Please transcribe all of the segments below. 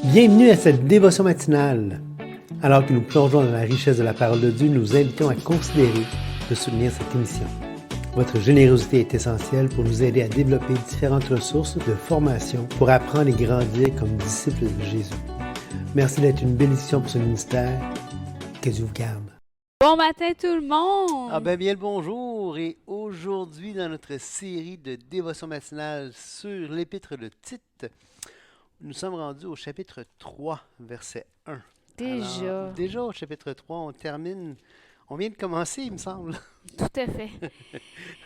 Bienvenue à cette dévotion matinale. Alors que nous plongeons dans la richesse de la parole de Dieu, nous vous invitons à considérer de soutenir cette émission. Votre générosité est essentielle pour nous aider à développer différentes ressources de formation pour apprendre et grandir comme disciples de Jésus. Merci d'être une bénédiction pour ce ministère. Que Dieu vous garde. Bon matin tout le monde! Bien le bonjour, et aujourd'hui dans notre série de dévotion matinale sur l'épître de Tite, nous sommes rendus au chapitre 3, verset 1. Déjà au chapitre 3, on vient de commencer, il me semble. Tout à fait.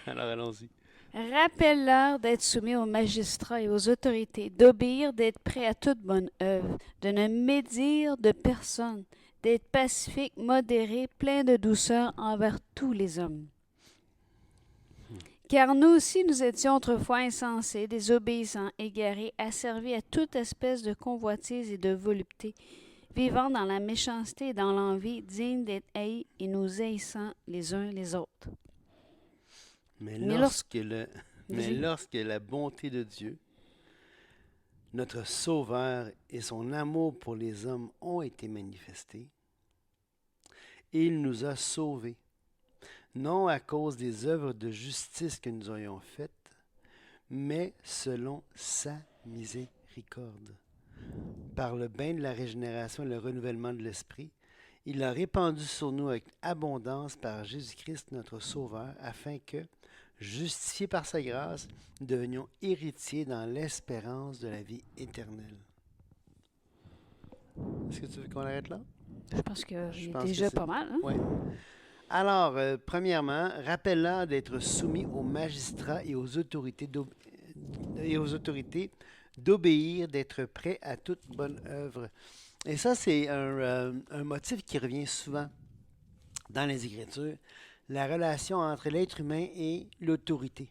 Alors allons-y. Rappelle-leur d'être soumis aux magistrats et aux autorités, d'obéir, d'être prêts à toute bonne œuvre, de ne médire de personne, d'être pacifique, modéré, plein de douceur envers tous les hommes. Car nous aussi, nous étions autrefois insensés, désobéissants, égarés, asservis à toute espèce de convoitise et de volupté, vivant dans la méchanceté et dans l'envie, dignes d'être haïs et nous haïssant les uns les autres. Mais lorsque la bonté de Dieu, notre Sauveur et son amour pour les hommes ont été manifestés, il nous a sauvés, non à cause des œuvres de justice que nous aurions faites, mais selon sa miséricorde. Par le bain de la régénération et le renouvellement de l'esprit, il a répandu sur nous avec abondance par Jésus-Christ notre Sauveur, afin que, justifiés par sa grâce, nous devenions héritiers dans l'espérance de la vie éternelle. Est-ce que tu veux qu'on arrête là? Je pense que c'est déjà pas mal. Hein? Oui. Alors, premièrement, rappelle-leur d'être soumis aux magistrats et aux autorités, d'obéir, d'être prêts à toute bonne œuvre. Et ça, c'est un motif qui revient souvent dans les Écritures, la relation entre l'être humain et l'autorité.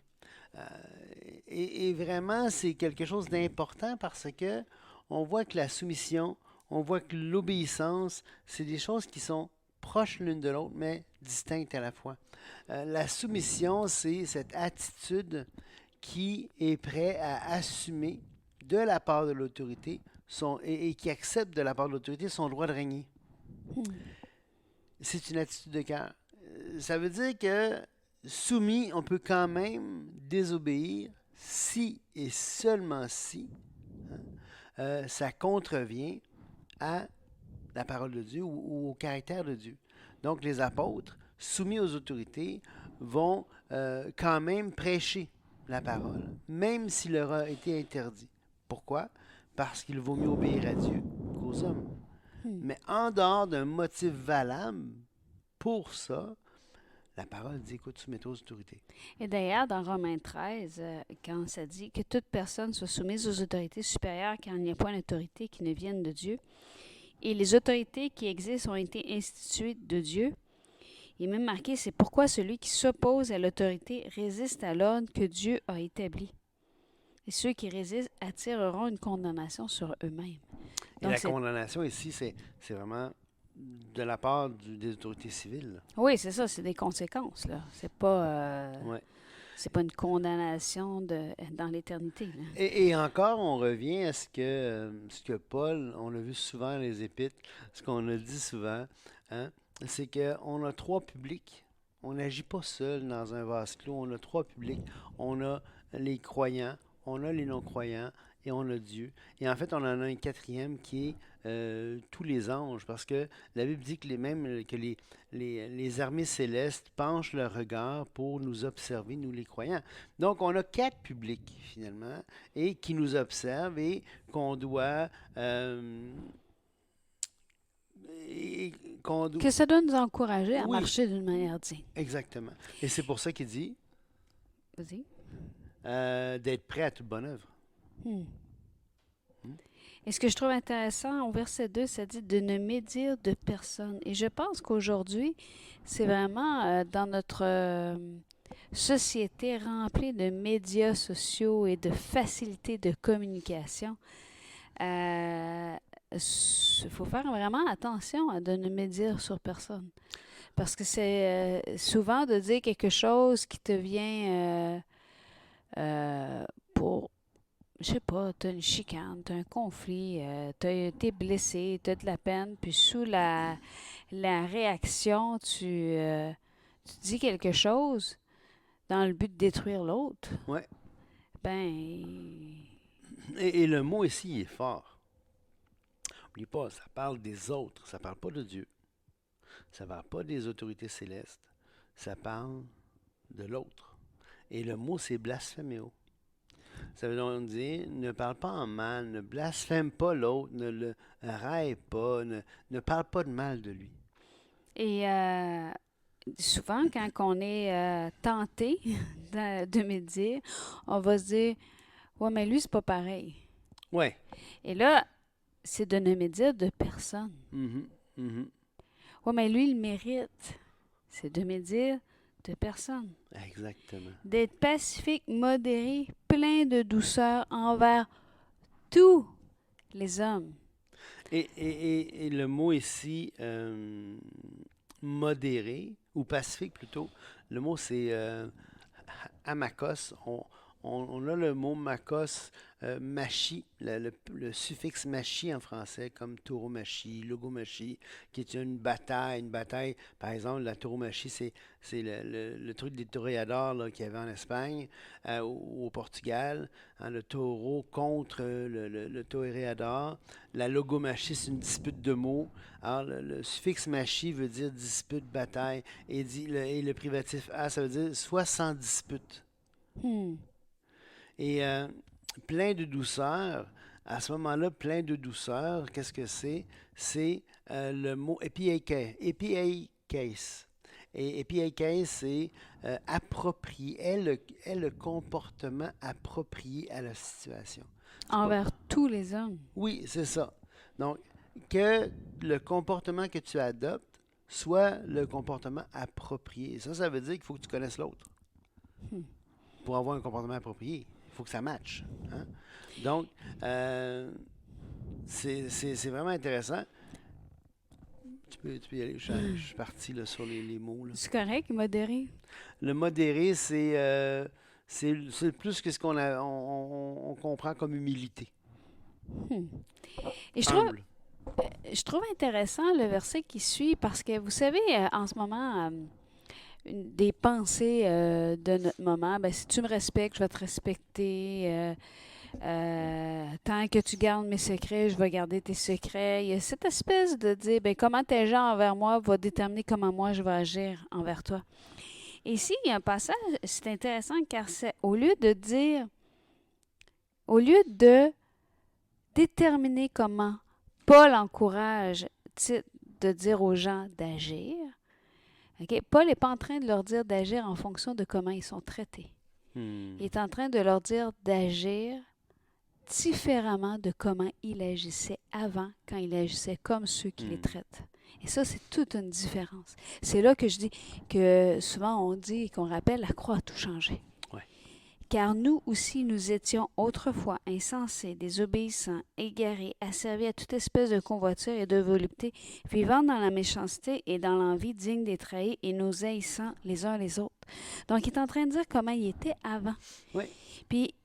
Et vraiment, c'est quelque chose d'important parce que on voit que la soumission, on voit que l'obéissance, c'est des choses qui sont proches l'une de l'autre, mais distinctes à la fois. La soumission, c'est cette attitude qui est prêt à assumer de la part de l'autorité et qui accepte de la part de l'autorité son droit de régner. C'est une attitude de cœur. Ça veut dire que soumis, on peut quand même désobéir si et seulement si ça contrevient à la parole de Dieu ou au caractère de Dieu. Donc les apôtres, soumis aux autorités, vont quand même prêcher la parole, même s'il leur a été interdit. Pourquoi? Parce qu'il vaut mieux obéir à Dieu qu'aux hommes. Mais en dehors d'un motif valable pour ça, la parole dit, écoute, soumets-toi aux autorités. Et d'ailleurs, dans Romains 13, quand ça dit que toute personne soit soumise aux autorités supérieures, car il n'y a point d'autorité qui ne vienne de Dieu, et les autorités qui existent ont été instituées de Dieu, il est même marqué, c'est pourquoi celui qui s'oppose à l'autorité résiste à l'ordre que Dieu a établi. Et ceux qui résistent attireront une condamnation sur eux-mêmes. Et la condamnation ici, c'est vraiment de la part des autorités civiles. Oui, c'est ça, c'est des conséquences. Là. C'est pas, c'est pas une condamnation dans l'éternité. Là. Et encore, on revient à ce que Paul, on l'a vu souvent dans les Épîtres, ce qu'on a dit souvent, hein, c'est qu'on a trois publics. On n'agit pas seul dans un vase clos. On a trois publics. On a les croyants, on a les non-croyants et on a Dieu. Et en fait, on en a un quatrième qui est tous les anges, parce que la Bible dit que les armées célestes penchent leur regard pour nous observer, nous les croyants. Donc, on a quatre publics, finalement, et qui nous observent et qu'on doit... que ça doit nous encourager à marcher d'une manière digne. Exactement. Et c'est pour ça qu'il dit Vas-y. D'être prêt à toute bonne œuvre. Et ce que je trouve intéressant, au verset 2, ça dit de ne médire de personne. Et je pense qu'aujourd'hui, c'est vraiment dans notre société remplie de médias sociaux et de facilités de communication. Il faut faire vraiment attention à de ne médire sur personne. Parce que c'est souvent de dire quelque chose qui te vient pour je sais pas, tu as une chicane, tu as un conflit, t'es blessé, tu as de la peine, puis sous la réaction, tu dis quelque chose dans le but de détruire l'autre, Ouais. ben, Et le mot ici il est fort. N'oublie pas, ça parle des autres, ça parle pas de Dieu. Ça parle pas des autorités célestes. Ça parle de l'autre. Et le mot, c'est blasphéméo. Ça veut donc dire, ne parle pas en mal, ne blasphème pas l'autre, ne le raille pas, ne parle pas de mal de lui. et souvent, quand on est tenté de médire, on va se dire, ouais, mais lui, c'est pas pareil. Ouais. Et là, c'est de ne médire de personne. Mhm, mhm. Ouais, mais lui, il mérite. C'est de médire de personne. Exactement. D'être pacifique, modéré, plein de douceur envers tous les hommes. Et le mot ici, modéré, ou pacifique plutôt, le mot c'est amakos. On a le mot makos, machi, le suffixe machi en français, comme tauromachie, logomachie, qui est une bataille. Une bataille, par exemple, la tauromachie, c'est le truc des toréadors là, qu'il y avait en Espagne ou au Portugal. Hein, le taureau contre le toréador. La logomachie, c'est une dispute de mots. Alors, le suffixe machi veut dire dispute, bataille. Et le privatif a, ça veut dire soit sans dispute. Hmm. Et plein de douceur, à ce moment-là, plein de douceur, qu'est-ce que c'est? C'est le mot epiekes. Et epiekes, c'est approprié, est le comportement approprié à la situation. C'est pas... Envers tous les hommes. Oui, c'est ça. Donc, que le comportement que tu adoptes soit le comportement approprié. Ça veut dire qu'il faut que tu connaisses l'autre Hmm. pour avoir un comportement approprié. Il faut que ça matche. Hein? Donc, c'est vraiment intéressant. Tu peux y aller. Je suis parti là, sur les mots. Là. C'est correct, modéré. Le modéré, c'est plus que ce on comprend comme humilité. Hmm. Et Humble. je trouve intéressant le verset qui suit parce que vous savez, en ce moment, des pensées de notre moment, ben, si tu me respectes, je vais te respecter. Tant que tu gardes mes secrets, je vais garder tes secrets. Il y a cette espèce de dire, ben, comment tes gens envers moi va déterminer comment moi je vais agir envers toi. Et ici, il y a un passage, c'est intéressant car c'est au lieu de déterminer comment Paul encourage de dire aux gens d'agir, okay, Paul n'est pas en train de leur dire d'agir en fonction de comment ils sont traités. Hmm. Il est en train de leur dire d'agir différemment de comment il agissait avant, quand il agissait comme ceux qui les traitent. Et ça, c'est toute une différence. C'est là que je dis que souvent on dit et qu'on rappelle, la croix a tout changé. Ouais. Car nous aussi, nous étions autrefois insensés, désobéissants, égarés, asservis à toute espèce de convoiture et de volupté, vivant dans la méchanceté et dans l'envie digne des trahis et nous haïssant les uns les autres. Donc, il est en train de dire comment il était avant. Oui. Puis,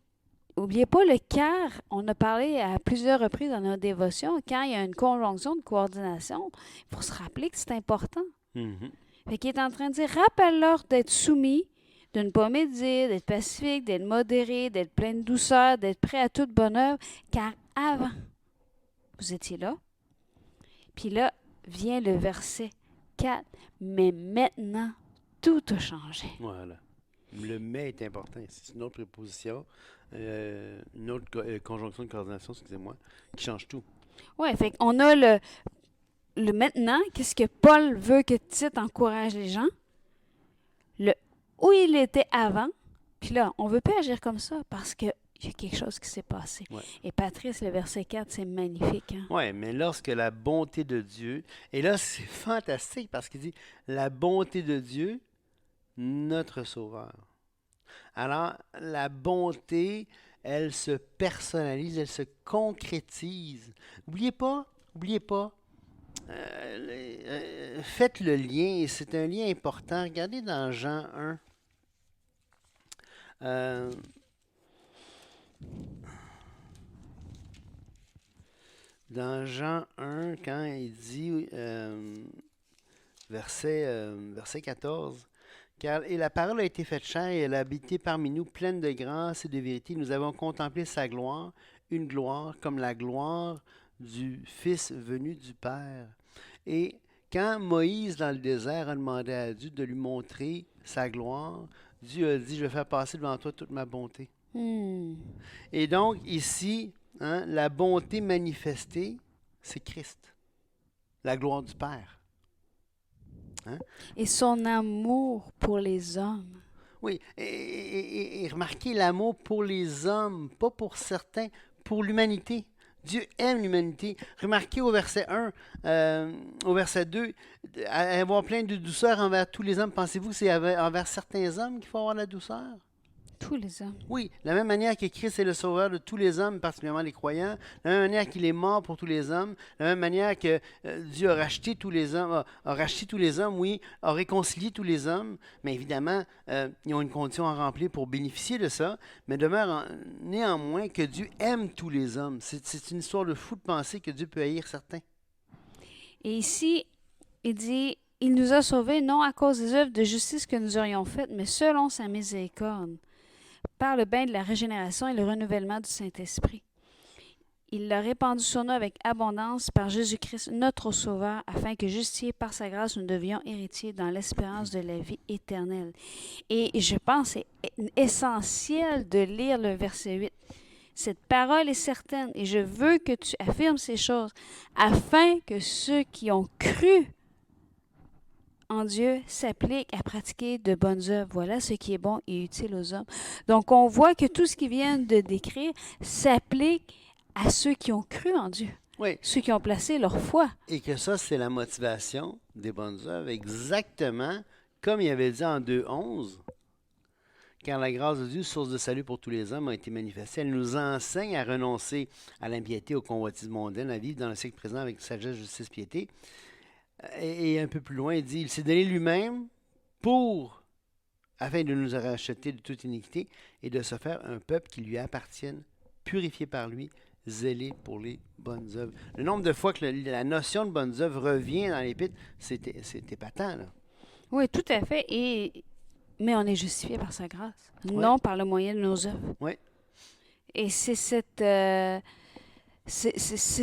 n'oubliez pas le car, on a parlé à plusieurs reprises dans nos dévotions, quand il y a une conjonction de coordination, il faut se rappeler que c'est important. Mhm. Fait qu'il est en train de dire, rappelle-leur d'être soumis, de ne pas médire, d'être pacifique, d'être modéré, d'être plein de douceur, d'être prêt à toute bonne œuvre, car avant, vous étiez là. Puis là, vient le verset 4, mais maintenant, tout a changé. Voilà. Le mais est important. C'est une autre préposition, une autre conjonction de coordination, excusez-moi, qui change tout. Oui, fait qu'on a le maintenant, qu'est-ce que Paul veut que Tite encourage les gens? Le où il était avant, puis là, on ne veut pas agir comme ça parce qu'il y a quelque chose qui s'est passé. Ouais. Et Patrice, le verset 4, c'est magnifique. Hein? Oui, mais lorsque la bonté de Dieu, et là c'est fantastique parce qu'il dit la bonté de Dieu, notre Sauveur. Alors, la bonté, elle se personnalise, elle se concrétise. N'oubliez pas, faites le lien, et c'est un lien important. Regardez dans Jean 1. dans Jean 1, quand il dit, verset 14, « Et la parole a été faite chair et elle a habité parmi nous, pleine de grâce et de vérité. Nous avons contemplé sa gloire, une gloire comme la gloire du Fils venu du Père. » Et quand Moïse, dans le désert, a demandé à Dieu de lui montrer sa gloire, Dieu a dit, « Je vais faire passer devant toi toute ma bonté. » Et donc, ici, la bonté manifestée, c'est Christ, la gloire du Père. Et son amour pour les hommes. Oui, et remarquez l'amour pour les hommes, pas pour certains, pour l'humanité. Dieu aime l'humanité. Remarquez au verset 1, au verset 2, avoir plein de douceur envers tous les hommes. Pensez-vous que c'est envers certains hommes qu'il faut avoir la douceur? Tous les hommes. Oui, de la même manière que Christ est le sauveur de tous les hommes, particulièrement les croyants, de la même manière qu'il est mort pour tous les hommes, de la même manière que Dieu a racheté tous les hommes, oui, a réconcilié tous les hommes, mais évidemment, ils ont une condition à remplir pour bénéficier de ça, mais demeure néanmoins que Dieu aime tous les hommes. C'est une histoire de fou de penser que Dieu peut haïr certains. Et ici, il dit, « Il nous a sauvés non à cause des œuvres de justice que nous aurions faites, mais selon sa miséricorde. » Par le bain de la régénération et le renouvellement du Saint-Esprit. Il l'a répandu sur nous avec abondance par Jésus-Christ, notre Sauveur, afin que, justifiés par sa grâce, nous devions héritiers dans l'espérance de la vie éternelle. Et je pense que c'est essentiel de lire le verset 8. Cette parole est certaine et je veux que tu affirmes ces choses, afin que ceux qui ont cru en Dieu s'applique à pratiquer de bonnes œuvres. Voilà ce qui est bon et utile aux hommes. Donc, on voit que tout ce qu'ils viennent de décrire s'applique à ceux qui ont cru en Dieu. Oui. Ceux qui ont placé leur foi. Et que ça, c'est la motivation des bonnes œuvres, exactement comme il avait dit en 2.11. Car la grâce de Dieu, source de salut pour tous les hommes, a été manifestée. Elle nous enseigne à renoncer à l'impiété, aux convoitises mondaines, à vivre dans le siècle présent avec sagesse, justice, piété. Et un peu plus loin, il dit, il s'est donné lui-même afin de nous racheter de toute iniquité et de se faire un peuple qui lui appartienne, purifié par lui, zélé pour les bonnes œuvres. Le nombre de fois que la notion de bonnes œuvres revient dans l'Épître, c'est épatant, là. Oui, tout à fait. Mais on est justifié par sa grâce, non par le moyen de nos œuvres. Oui. Et c'est c'est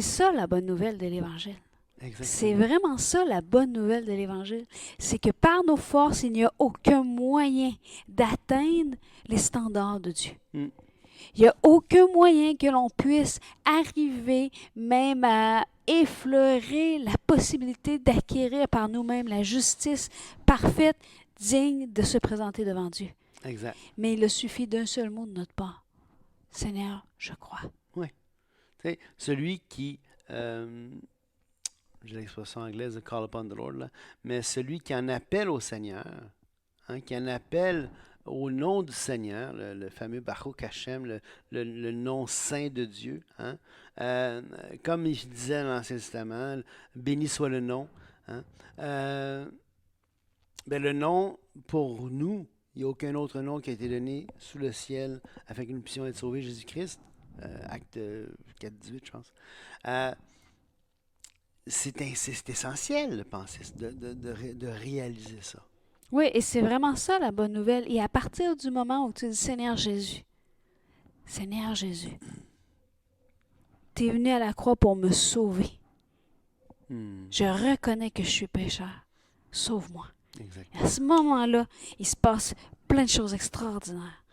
ça la bonne nouvelle de l'Évangile. Exactement. C'est vraiment ça la bonne nouvelle de l'Évangile. C'est que par nos forces, il n'y a aucun moyen d'atteindre les standards de Dieu. Il n'y a aucun moyen que l'on puisse arriver même à effleurer la possibilité d'acquérir par nous-mêmes la justice parfaite, digne de se présenter devant Dieu. Exact. Mais il suffit d'un seul mot de notre part. Seigneur, je crois. Oui. Tu sais, celui qui... j'ai l'expression anglaise, call upon the Lord, là, mais celui qui en appelle au Seigneur, qui en appelle au nom du Seigneur, le fameux Baruch Hashem, le nom saint de Dieu, comme il disait dans l'Ancien Testament, béni soit le nom. Le nom, pour nous, il n'y a aucun autre nom qui a été donné sous le ciel afin que nous puissions être sauvés, Jésus-Christ, acte 4-18, je pense. C'est essentiel de penser, de réaliser ça. Oui, et c'est vraiment ça la bonne nouvelle. Et à partir du moment où tu dis Seigneur Jésus, tu es venu à la croix pour me sauver. Je reconnais que je suis pécheur. Sauve-moi. Exactement. À ce moment-là, il se passe plein de choses extraordinaires.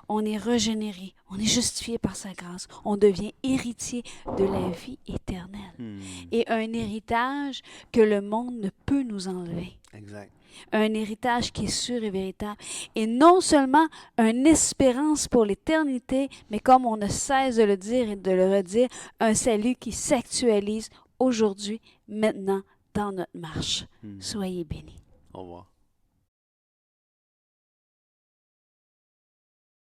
On est régénéré, on est justifié par sa grâce, on devient héritier de la vie éternelle. Et un héritage que le monde ne peut nous enlever. Exact. Un héritage qui est sûr et véritable. Et non seulement une espérance pour l'éternité, mais comme on ne cesse de le dire et de le redire, un salut qui s'actualise aujourd'hui, maintenant, dans notre marche. Soyez bénis. Au revoir.